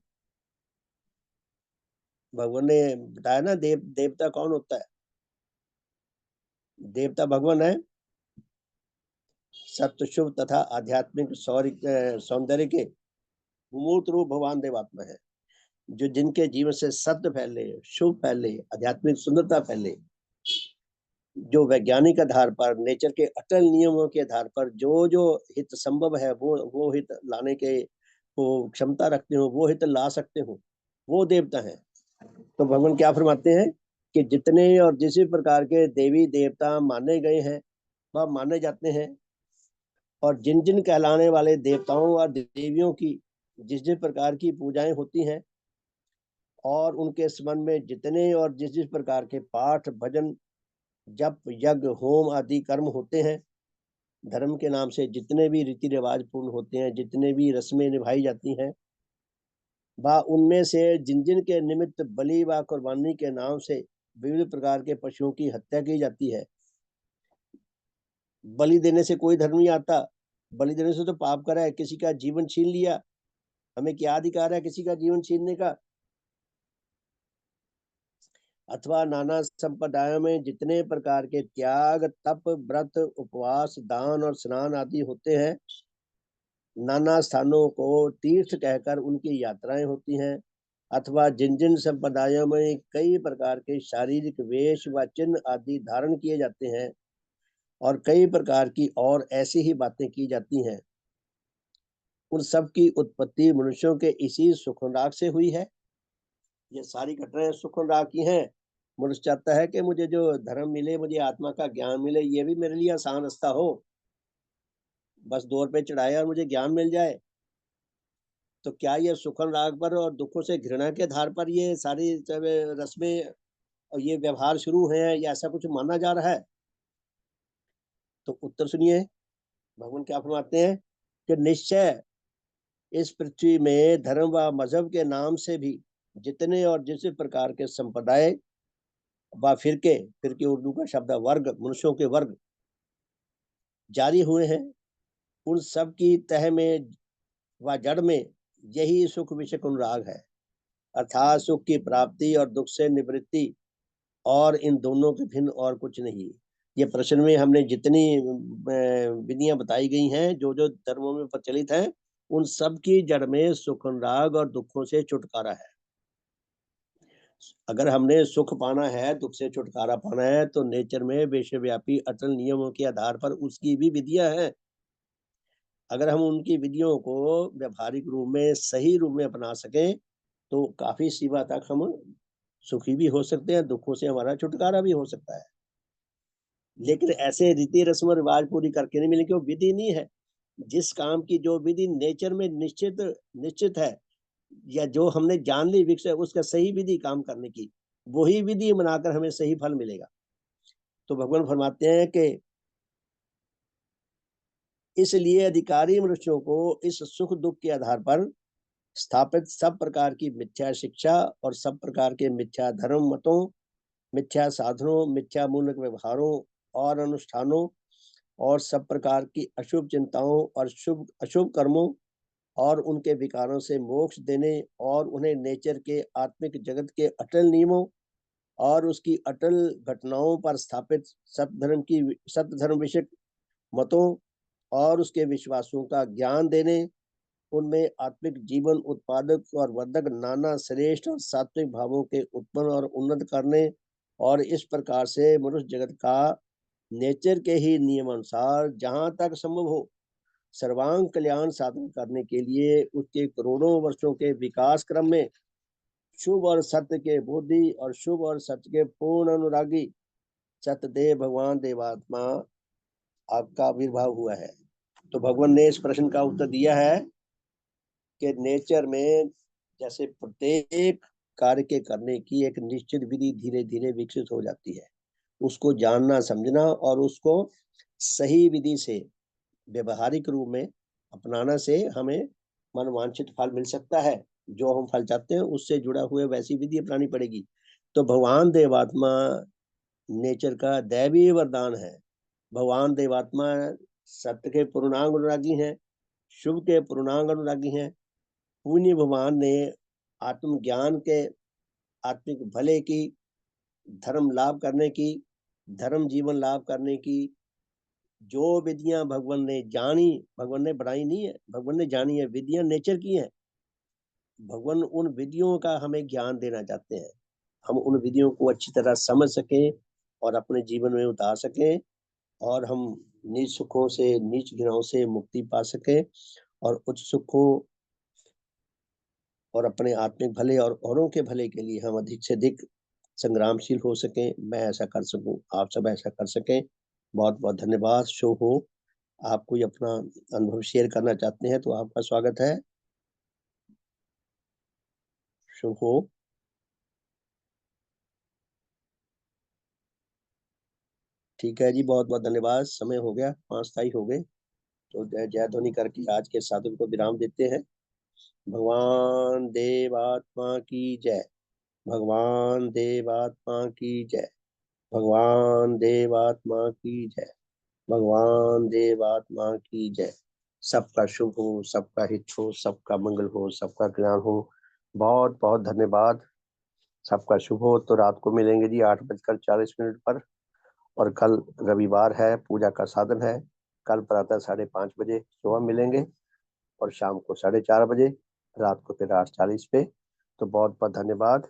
A: भगवान ने बताया ना देवता कौन होता है। देवता भगवान है, सत्य शुभ तथा आध्यात्मिक सौंदर्य के मूर्त रूप भगवान देवात्मा है, जो जिनके जीवन से सत्य फैले, शुभ फैले, आध्यात्मिक सुंदरता फैले, जो वैज्ञानिक आधार पर नेचर के अटल नियमों के आधार पर जो जो हित संभव है वो हित लाने के वो क्षमता रखते हो, वो हित ला सकते हो, वो देवता है। तो भगवान क्या फरमाते हैं कि जितने और जिस प्रकार के देवी देवता माने गए हैं वह माने जाते हैं, और जिन जिन कहलाने वाले देवताओं और देवियों की जिस जिस प्रकार की पूजाएं होती हैं, और उनके संबंध में जितने और जिस जिस प्रकार के पाठ भजन जप यज्ञ होम आदि कर्म होते हैं, धर्म के नाम से जितने भी रीति रिवाज पूर्ण होते हैं, जितने भी रस्में निभाई जाती हैं, व उनमें से जिन जिन के निमित्त बलि व कुर्बानी के नाम से विविध प्रकार के पशुओं की हत्या की जाती है। बलि देने से कोई धर्म नहीं आता, बलि देने से तो पाप करा है, किसी का जीवन छीन लिया। हमें क्या अधिकार है किसी का जीवन छीनने का? अथवा नाना संप्रदायों में जितने प्रकार के त्याग, तप, व्रत, उपवास, दान और स्नान आदि होते हैं, नाना स्थानों को तीर्थ कहकर उनकी यात्राएं होती हैं, अथवा जिन जिन संप्रदायों में कई प्रकार के शारीरिक वेश व चिन्ह आदि धारण किए जाते हैं और कई प्रकार की और ऐसी ही बातें की जाती हैं, उन सब की उत्पत्ति मनुष्यों के इसी सुखराग से हुई है। ये सारी घटनाएं सुखराग की हैं। मनुष्य चाहता है कि मुझे जो धर्म मिले, मुझे आत्मा का ज्ञान मिले, ये भी मेरे लिए आसान रास्ता हो, बस 2 रुपए चढ़ाए और मुझे ज्ञान मिल जाए। तो क्या ये सुखन राग पर और दुखों से घृणा के आधार पर ये सारी रस्में और ये व्यवहार शुरू है या ऐसा कुछ माना जा रहा है? तो उत्तर सुनिए, भगवान क्या फरमाते हैं कि निश्चय इस पृथ्वी में धर्म व मजहब के नाम से भी जितने और जिस प्रकार के संप्रदाय व फिरके, फिरके उर्दू का शब्द है वर्ग, मनुष्यों के वर्ग जारी हुए हैं, उन सब की तह में व जड़ में यही सुख विषयक अनुराग है, अर्थात सुख की प्राप्ति और दुख से निवृत्ति, और इन दोनों के भिन्न और कुछ नहीं। ये प्रश्न में हमने जितनी विधियां बताई गई हैं, जो जो धर्मों में प्रचलित हैं, उन सब की जड़ में सुख अनुराग और दुखों से छुटकारा है। अगर हमने सुख पाना है, दुख से छुटकारा पाना है, तो नेचर में विश्वव्यापी अटल नियमों के आधार पर उसकी भी विधियां हैं। अगर हम उनकी विधियों को व्यवहारिक रूप में सही रूप में अपना सकें, तो काफी सीमा तक हम सुखी भी हो सकते हैं, दुखों से हमारा छुटकारा भी हो सकता है। लेकिन ऐसे रीति रस्म रिवाज पूरी करके नहीं मिलेंगे, वो विधि नहीं है। जिस काम की जो विधि नेचर में निश्चित निश्चित है, या जो हमने जान ली विकसित है, उसका सही विधि काम करने की, वही विधि बनाकर हमें सही फल मिलेगा। तो भगवान फरमाते हैं कि इसलिए अधिकारी मनुष्यों को इस सुख दुख के आधार पर स्थापित सब प्रकार की मिथ्या शिक्षा और सब प्रकार के मिथ्या धर्म मतों, मिथ्या साधनों, मिथ्या मूलक व्यवहारों और अनुष्ठानों और सब प्रकार की अशुभ चिंताओं और शुभ अशुभ कर्मों और उनके विकारों से मोक्ष देने और उन्हें नेचर के आत्मिक जगत के अटल नियमों और उसकी अटल घटनाओं पर स्थापित सत्य धर्म विषयक मतों और उसके विश्वासों का ज्ञान देने, उनमें आत्मिक जीवन उत्पादक और वर्धक नाना श्रेष्ठ और सात्विक भावों के उत्पन्न और उन्नत करने, और इस प्रकार से मनुष्य जगत का नेचर के ही नियमानुसार जहां तक संभव हो सर्वांग कल्याण साधन करने के लिए उसके करोड़ों वर्षों के विकास क्रम में शुभ और सत्य के बोधि और शुभ और सत्य के पूर्ण अनुरागी सत्यदेव भगवान देवात्मा आपका आविर्भाव हुआ है। तो भगवान ने इस प्रश्न का उत्तर दिया है कि नेचर में जैसे प्रत्येक कार्य के करने की एक निश्चित विधि धीरे धीरे विकसित हो जाती है, उसको जानना समझना और उसको सही विधि से व्यवहारिक रूप में अपनाना से हमें मनवांछित फल मिल सकता है। जो हम फल चाहते हैं उससे जुड़ा हुए वैसी विधि अपनानी पड़ेगी। तो भगवान देवात्मा नेचर का दैवीय वरदान है। भगवान देवात्मा सत्य के पूर्णांग अनुरागी हैं, शुभ के पूर्णांग अनुरागी हैं। पुण्य भगवान ने आत्मज्ञान के, आत्मिक भले की, धर्म लाभ करने की, धर्म जीवन लाभ करने की जो विधियां भगवान ने जानी, भगवान ने बढ़ाई नहीं है, भगवान ने जानी है, विधियां नेचर की हैं। भगवान उन विधियों का हमें ज्ञान देना चाहते हैं, हम उन विधियों को अच्छी तरह समझ सकें और अपने जीवन में उतार सकें, और हम नीच सुखों से, नीच घृणाओं से मुक्ति पा सकें और उच्च सुखों और अपने आत्मिक भले और औरों के भले के लिए हम अधिक से अधिक संग्रामशील हो सकें। मैं ऐसा कर सकूं, आप सब ऐसा कर सकें। बहुत बहुत धन्यवाद। शो हो, आप कोई अपना अनुभव शेयर करना चाहते हैं तो आपका स्वागत है। शो हो। ठीक है जी, बहुत बहुत धन्यवाद। समय हो गया, 5 ताई हो गए, तो जय ध्वनि करके आज के साधन को विराम देते हैं। भगवान देवात्मा की जय। भगवान देवात्मा की जय। भगवान देवात्मा की जय। भगवान देवात्मा की जय। सबका शुभ हो, सबका हित हो, सबका मंगल हो, सबका कल्याण हो। बहुत बहुत धन्यवाद। सबका शुभ हो। तो रात को मिलेंगे जी 8:40 पर। और कल रविवार है, पूजा का साधन है। कल प्रातः 5:30 सुबह मिलेंगे और शाम को 4:30, रात को फिर 8:40 पे। तो बहुत बहुत धन्यवाद।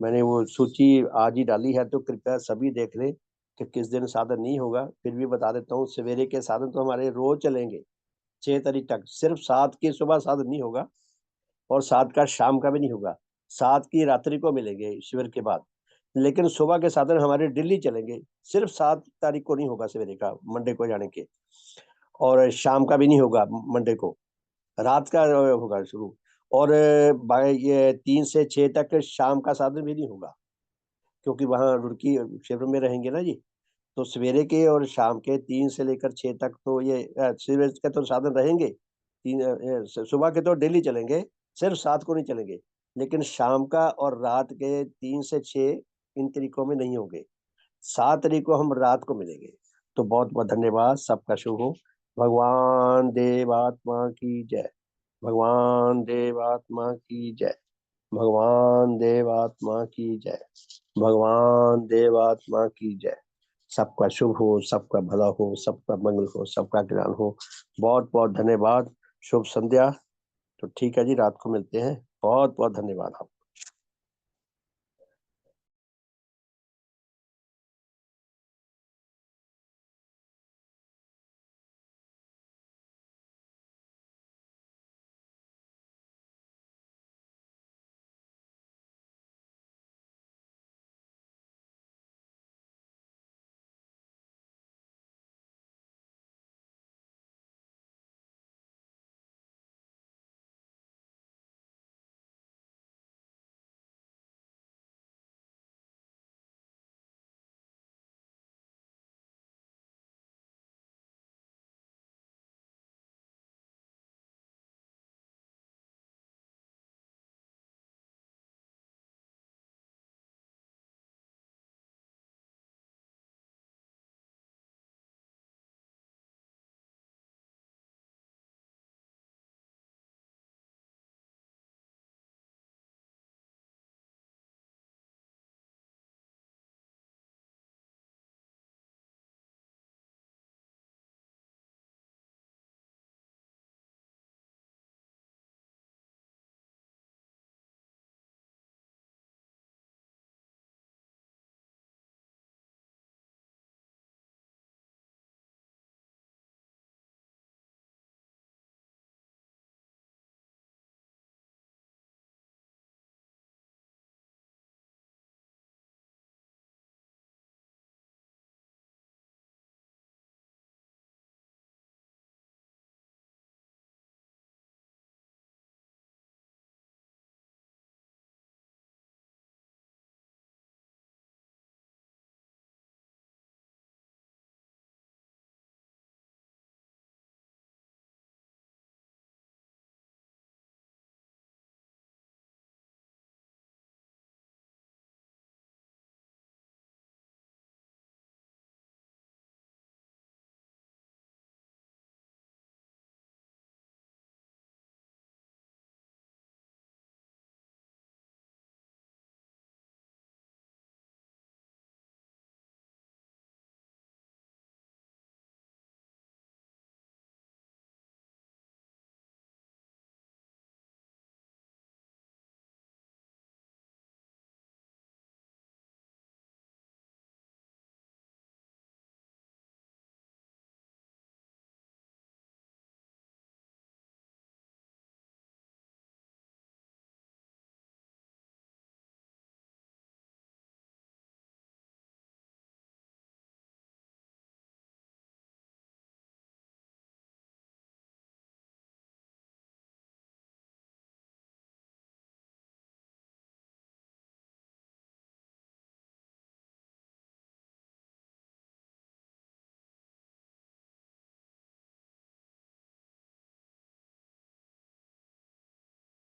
A: मैंने वो सूची आज ही डाली है, तो कृपया सभी देख लें कि किस दिन साधन नहीं होगा। फिर भी बता देता हूँ, सवेरे के साधन तो हमारे रोज चलेंगे 6 तारीख तक। सिर्फ 7 की सुबह साधन नहीं होगा और 7 का शाम का भी नहीं होगा। 7 की रात्रि को मिलेंगे शिविर के बाद, लेकिन सुबह के साधन हमारे दिल्ली चलेंगे। सिर्फ 7 तारीख को नहीं होगा सवेरे का, मंडे को जाने के, और शाम का भी नहीं होगा मंडे को, रात का होगा शुरू। और ये 3 से 6 तक शाम का साधन भी नहीं होगा, क्योंकि वहाँ रुड़की शिविर में रहेंगे ना जी। तो सवेरे के और शाम के 3 से लेकर 6 तक तो ये सवेरे के तो साधन रहेंगे। सुबह के तो डेली चलेंगे, सिर्फ 7 को नहीं चलेंगे। लेकिन शाम का और रात के 3 से 6 इन तरीकों में नहीं होंगे। 7 तारीख को हम रात को मिलेंगे। तो बहुत बहुत धन्यवाद। सबका शुभ हो। भगवान देवात्मा की जय। भगवान देवात्मा की जय। भगवान देवात्मा की जय। भगवान देवात्मा की जय। सबका शुभ हो, सबका भला हो, सबका मंगल हो, सबका कल्याण हो। बहुत बहुत धन्यवाद। शुभ संध्या। तो ठीक है जी, रात को मिलते हैं। बहुत बहुत धन्यवाद आप।